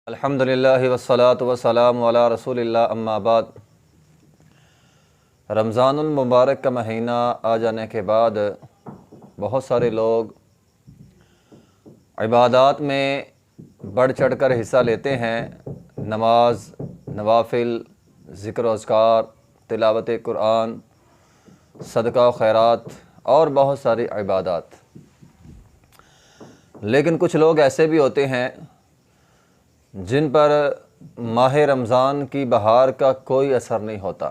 الحمدللہ والصلاة والسلام علی رسول اللہ اما بعد۔ رمضان المبارک کا مہینہ آ جانے کے بعد بہت سارے لوگ عبادات میں بڑھ چڑھ کر حصہ لیتے ہیں۔ نماز، نوافل، ذکر و اذکار، تلاوت قرآن، صدقہ و خیرات اور بہت ساری عبادات۔ لیکن کچھ لوگ ایسے بھی ہوتے ہیں جن پر ماہ رمضان کی بہار کا کوئی اثر نہیں ہوتا۔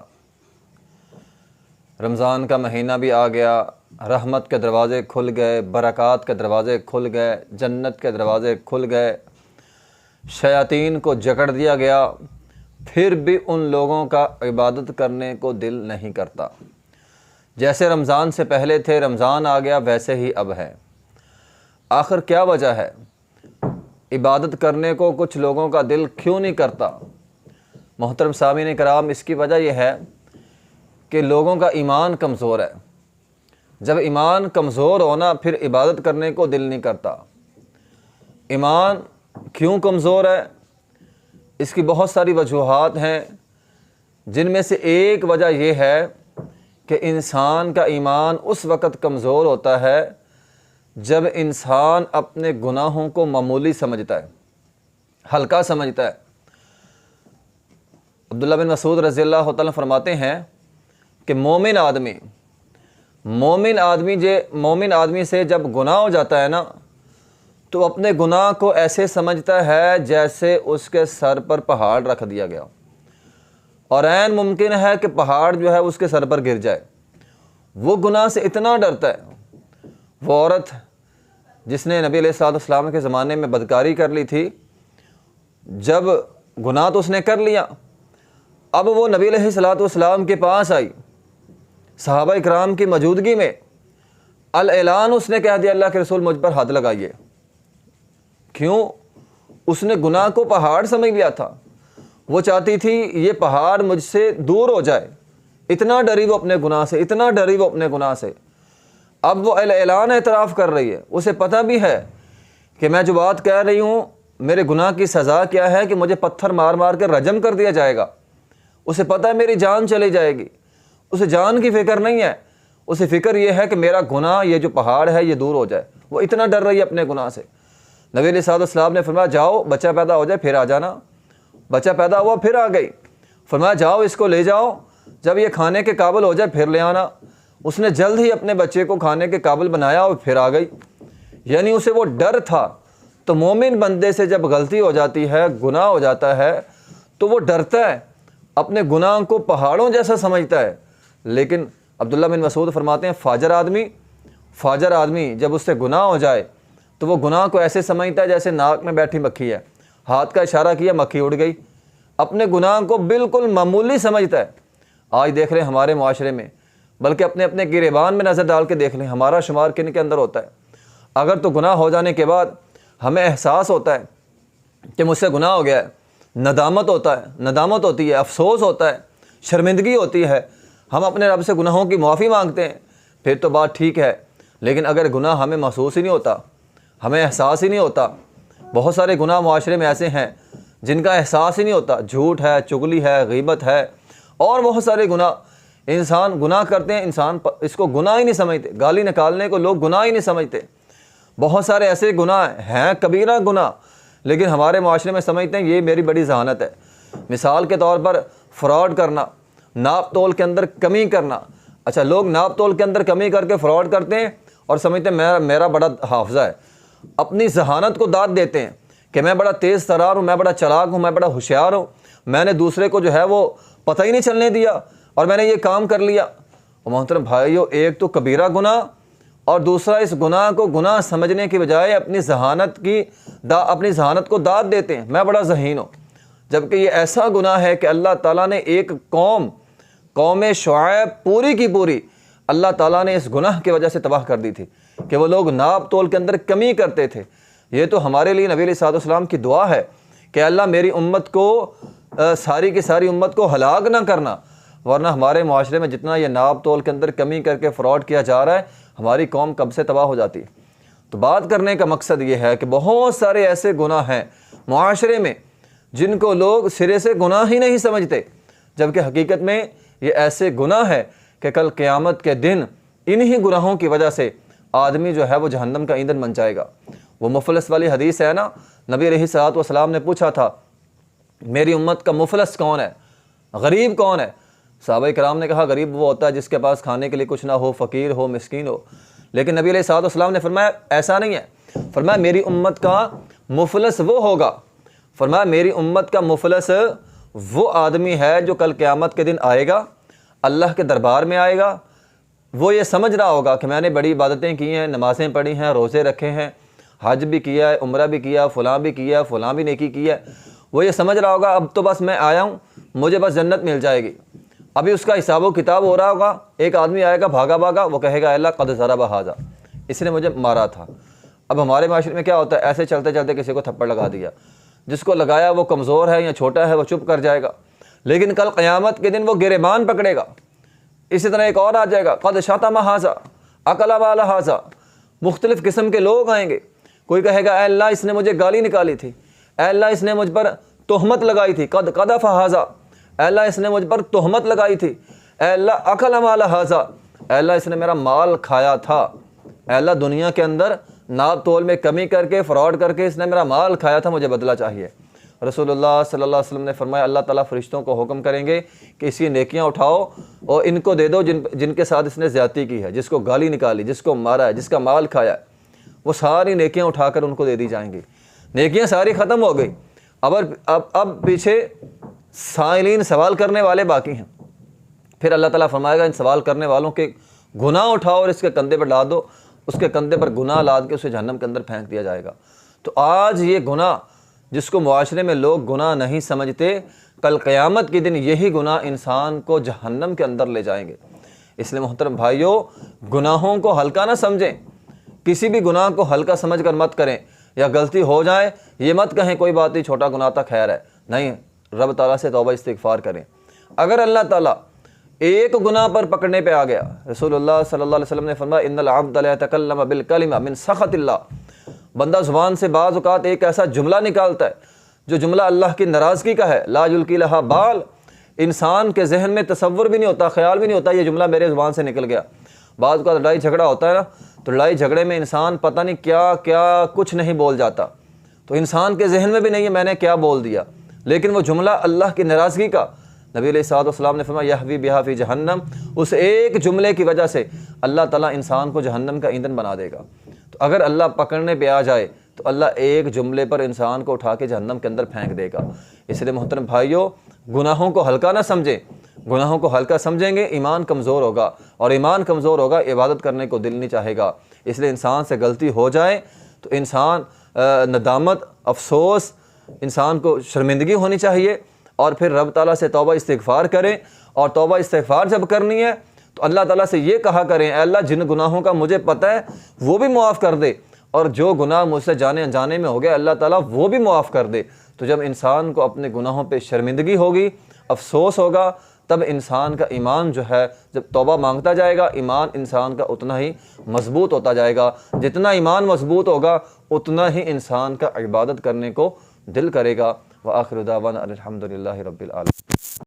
رمضان کا مہینہ بھی آ گیا، رحمت کے دروازے کھل گئے، برکات کے دروازے کھل گئے، جنت کے دروازے کھل گئے، شیاطین کو جکڑ دیا گیا، پھر بھی ان لوگوں کا عبادت کرنے کو دل نہیں کرتا۔ جیسے رمضان سے پہلے تھے، رمضان آ گیا ویسے ہی اب ہے۔ آخر کیا وجہ ہے؟ عبادت کرنے کو کچھ لوگوں کا دل کیوں نہیں کرتا؟ محترم سامعین کرام، اس کی وجہ یہ ہے کہ لوگوں کا ایمان کمزور ہے۔ جب ایمان کمزور ہونا، پھر عبادت کرنے کو دل نہیں کرتا۔ ایمان کیوں کمزور ہے؟ اس کی بہت ساری وجوہات ہیں، جن میں سے ایک وجہ یہ ہے کہ انسان کا ایمان اس وقت کمزور ہوتا ہے جب انسان اپنے گناہوں کو معمولی سمجھتا ہے، ہلکا سمجھتا ہے۔ عبداللہ بن مسعود رضی اللہ تعالیٰ فرماتے ہیں کہ مومن آدمی سے جب گناہ ہو جاتا ہے نا، تو اپنے گناہ کو ایسے سمجھتا ہے جیسے اس کے سر پر پہاڑ رکھ دیا گیا، اور عین ممکن ہے کہ پہاڑ جو ہے اس کے سر پر گر جائے۔ وہ گناہ سے اتنا ڈرتا ہے۔ وہ عورت جس نے نبی علیہ الصلوۃ والسلام کے زمانے میں بدکاری کر لی تھی، جب گناہ تو اس نے کر لیا، اب وہ نبی علیہ الصلوۃ والسلام کے پاس آئی، صحابہ اکرام کی موجودگی میں الاعلان اس نے کہہ دیا، اللہ کے رسول مجھ پر ہاتھ لگائیے۔ کیوں؟ اس نے گناہ کو پہاڑ سمجھ لیا تھا۔ وہ چاہتی تھی یہ پہاڑ مجھ سے دور ہو جائے، اتنا ڈری وہ اپنے گناہ سے، اب وہ اعلان اعتراف کر رہی ہے۔ اسے پتہ بھی ہے کہ میں جو بات کہہ رہی ہوں، میرے گناہ کی سزا کیا ہے کہ مجھے پتھر مار مار کے رجم کر دیا جائے گا۔ اسے پتہ ہے میری جان چلی جائے گی۔ اسے جان کی فکر نہیں ہے، اسے فکر یہ ہے کہ میرا گناہ، یہ جو پہاڑ ہے، یہ دور ہو جائے۔ وہ اتنا ڈر رہی ہے اپنے گناہ سے۔ نبی علیہ الصلوۃ والسلام نے فرمایا جاؤ، بچہ پیدا ہو جائے پھر آ جانا۔ بچہ پیدا ہوا پھر آ گئی۔ فرمایا جاؤ اس کو لے جاؤ، جب یہ کھانے کے قابل ہو جائے پھر لے آنا۔ اس نے جلد ہی اپنے بچے کو کھانے کے قابل بنایا اور پھر آ گئی۔ یعنی اسے وہ ڈر تھا۔ تو مومن بندے سے جب غلطی ہو جاتی ہے، گناہ ہو جاتا ہے، تو وہ ڈرتا ہے، اپنے گناہ کو پہاڑوں جیسا سمجھتا ہے۔ لیکن عبداللہ بن مسعود فرماتے ہیں فاجر آدمی جب اس سے گناہ ہو جائے تو وہ گناہ کو ایسے سمجھتا ہے جیسے ناک میں بیٹھی مکھی ہے، ہاتھ کا اشارہ کیا مکھی اڑ گئی۔ اپنے گناہ کو بالکل معمولی سمجھتا ہے۔ آج دیکھ رہے ہیں ہمارے معاشرے میں، بلکہ اپنے اپنے گریبان میں نظر ڈال کے دیکھ لیں، ہمارا شمار کن کے اندر ہوتا ہے۔ اگر تو گناہ ہو جانے کے بعد ہمیں احساس ہوتا ہے کہ مجھ سے گناہ ہو گیا ہے، ندامت ہوتی ہے، افسوس ہوتا ہے، شرمندگی ہوتی ہے، ہم اپنے رب سے گناہوں کی معافی مانگتے ہیں، پھر تو بات ٹھیک ہے۔ لیکن اگر گناہ ہمیں محسوس ہی نہیں ہوتا، ہمیں احساس ہی نہیں ہوتا، بہت سارے گناہ معاشرے میں ایسے ہیں جن کا احساس ہی نہیں ہوتا، جھوٹ ہے، چغلی ہے، غیبت ہے، اور بہت سارے گناہ انسان گناہ کرتے ہیں، انسان اس کو گناہ ہی نہیں سمجھتے۔ گالی نکالنے کو لوگ گناہ ہی نہیں سمجھتے۔ بہت سارے ایسے گناہ ہیں کبیرہ گناہ، لیکن ہمارے معاشرے میں سمجھتے ہیں یہ میری بڑی ذہانت ہے۔ مثال کے طور پر فراڈ کرنا، ناپ تول کے اندر کمی کرنا۔ اچھا، لوگ ناپ تول کے اندر کمی کر کے فراڈ کرتے ہیں اور سمجھتے ہیں میرا بڑا حافظہ ہے، اپنی ذہانت کو داد دیتے ہیں کہ میں بڑا تیز ترار ہوں، میں بڑا چلاک ہوں، میں بڑا ہوشیار ہوں، میں نے دوسرے کو جو ہے وہ پتہ ہی نہیں چلنے دیا اور میں نے یہ کام کر لیا۔ محترم بھائیو، ایک تو کبیرہ گناہ، اور دوسرا اس گناہ کو گناہ سمجھنے کی بجائے اپنی ذہانت کو داد دیتے ہیں، میں بڑا ذہین ہوں۔ جبکہ یہ ایسا گناہ ہے کہ اللہ تعالیٰ نے ایک قوم شعیب پوری کی پوری اللہ تعالیٰ نے اس گناہ کی وجہ سے تباہ کر دی تھی کہ وہ لوگ ناپ تول کے اندر کمی کرتے تھے۔ یہ تو ہمارے لیے نبی علیہ الصلوۃ والسلام کی دعا ہے کہ اللہ میری امت کو، ساری کی ساری امت کو ہلاک نہ کرنا، ورنہ ہمارے معاشرے میں جتنا یہ ناپ تول کے اندر کمی کر کے فراڈ کیا جا رہا ہے، ہماری قوم کب سے تباہ ہو جاتی ہے۔ تو بات کرنے کا مقصد یہ ہے کہ بہت سارے ایسے گناہ ہیں معاشرے میں جن کو لوگ سرے سے گناہ ہی نہیں سمجھتے، جبکہ حقیقت میں یہ ایسے گناہ ہے کہ کل قیامت کے دن انہی گناہوں کی وجہ سے آدمی جو ہے وہ جہنم کا ایندھن بن جائے گا۔ وہ مفلس والی حدیث ہے نا، نبی علیہ الصلوۃ والسلام نے پوچھا تھا میری امت کا مفلس کون ہے، غریب کون ہے؟ صحابہ کرام نے کہا غریب وہ ہوتا ہے جس کے پاس کھانے کے لیے کچھ نہ ہو، فقیر ہو، مسکین ہو۔ لیکن نبی علیہ الصلوۃ والسلام نے فرمایا ایسا نہیں ہے، فرمایا میری امت کا مفلس وہ ہوگا، فرمایا میری امت کا مفلس وہ آدمی ہے جو کل قیامت کے دن آئے گا، اللہ کے دربار میں آئے گا، وہ یہ سمجھ رہا ہوگا کہ میں نے بڑی عبادتیں کی ہیں، نمازیں پڑھی ہیں، روزے رکھے ہیں، حج بھی کیا ہے، عمرہ بھی کیا، فلاں بھی کیا، فلاں بھی نیکی کی ہے۔ وہ یہ سمجھ رہا ہوگا اب تو بس میں آیا ہوں، مجھے بس جنت مل جائے گی۔ ابھی اس کا حساب و کتاب ہو رہا ہوگا، ایک آدمی آئے گا بھاگا بھاگا، وہ کہے گا اللہ قد ضرب ھذا، اس نے مجھے مارا تھا۔ اب ہمارے معاشرے میں کیا ہوتا ہے، ایسے چلتے چلتے کسی کو تھپڑ لگا دیا، جس کو لگایا وہ کمزور ہے یا چھوٹا ہے وہ چپ کر جائے گا، لیکن کل قیامت کے دن وہ گریبان پکڑے گا۔ اسی طرح ایک اور آ جائے گا قد شتم ھذا اکل مال ھذا، مختلف قسم کے لوگ آئیں گے۔ کوئی کہے گا اے اللہ اس نے مجھے گالی نکالی تھی، اے اللہ اس نے مجھ پر تہمت لگائی تھی، قد قذف ھذا، اے اللہ اس نے مجھ پر تہمت لگائی تھی، اے اللہ اکل مال ھذا، اے اللہ اس نے میرا مال کھایا تھا، اے اللہ دنیا کے اندر ناپ تول میں کمی کر کے فراڈ کر کے اس نے میرا مال کھایا تھا، مجھے بدلہ چاہیے۔ رسول اللہ صلی اللہ علیہ وسلم نے فرمایا اللہ تعالیٰ فرشتوں کو حکم کریں گے کہ اس کی نیکیاں اٹھاؤ اور ان کو دے دو جن کے ساتھ اس نے زیادتی کی ہے، جس کو گالی نکالی، جس کو مارا ہے، جس کا مال کھایا ہے، وہ ساری نیکیاں اٹھا کر ان کو دے دی جائیں گی۔ نیکیاں ساری ختم ہو گئی، اب پیچھے سائلین سوال کرنے والے باقی ہیں۔ پھر اللہ تعالیٰ فرمائے گا ان سوال کرنے والوں کے گناہ اٹھاؤ اور اس کے کندھے پر ڈال دو، اس کے کندھے پر گناہ لاد کے اسے جہنم کے اندر پھینک دیا جائے گا۔ تو آج یہ گناہ جس کو معاشرے میں لوگ گناہ نہیں سمجھتے، کل قیامت کے دن یہی گناہ انسان کو جہنم کے اندر لے جائیں گے۔ اس لیے محترم بھائیوں، گناہوں کو ہلکا نہ سمجھیں، کسی بھی گناہ کو ہلکا سمجھ کر مت کریں، یا غلطی ہو جائے یہ مت کہیں کوئی بات نہیں چھوٹا گناہ تھا خیر ہے، نہیں، رب تعالیٰ سے توبہ استغفار کریں۔ اگر اللہ تعالیٰ ایک گناہ پر پکڑنے پہ آ گیا، رسول اللہ صلی اللہ علیہ وسلم نے فرمایا ان العبد لا يتکلم بالکلمہ من سخط اللہ، بندہ زبان سے بعض اوقات ایک ایسا جملہ نکالتا ہے جو جملہ اللہ کی ناراضگی کا ہے، لا یلقی لہا بال، انسان کے ذہن میں تصور بھی نہیں ہوتا، خیال بھی نہیں ہوتا یہ جملہ میرے زبان سے نکل گیا۔ بعض اوقات لڑائی جھگڑا ہوتا ہے نا، تو لڑائی جھگڑے میں انسان پتہ نہیں کیا کیا کچھ نہیں بول جاتا، تو انسان کے ذہن میں بھی نہیں ہے میں نے کیا بول دیا، لیکن وہ جملہ اللہ کی ناراضگی کا، نبی علیہ الصلوۃ والسلام نے فرمایا یحوی بہا فی جہنم، اس ایک جملے کی وجہ سے اللہ تعالیٰ انسان کو جہنم کا ایندھن بنا دے گا۔ تو اگر اللہ پکڑنے پہ آ جائے تو اللہ ایک جملے پر انسان کو اٹھا کے جہنم کے اندر پھینک دے گا۔ اس لیے محترم بھائیوں، گناہوں کو ہلکا نہ سمجھیں، گناہوں کو ہلکا سمجھیں گے ایمان کمزور ہوگا، اور ایمان کمزور ہوگا عبادت کرنے کو دل نہیں چاہے گا۔ اس لیے انسان سے غلطی ہو جائے تو انسان ندامت، افسوس، انسان کو شرمندگی ہونی چاہیے، اور پھر رب تعالیٰ سے توبہ استغفار کریں، اور توبہ استغفار جب کرنی ہے تو اللہ تعالیٰ سے یہ کہا کریں اے اللہ جن گناہوں کا مجھے پتہ ہے وہ بھی معاف کر دے، اور جو گناہ مجھ سے جانے انجانے میں ہو گیا اللہ تعالیٰ وہ بھی معاف کر دے۔ تو جب انسان کو اپنے گناہوں پہ شرمندگی ہوگی، افسوس ہوگا، تب انسان کا ایمان جو ہے جب توبہ مانگتا جائے گا، ایمان انسان کا اتنا ہی مضبوط ہوتا جائے گا۔ جتنا ایمان مضبوط ہوگا اتنا ہی انسان کا عبادت کرنے کو دل کرے گا۔ وآخر دعوانا الحمد للہ رب العالمین۔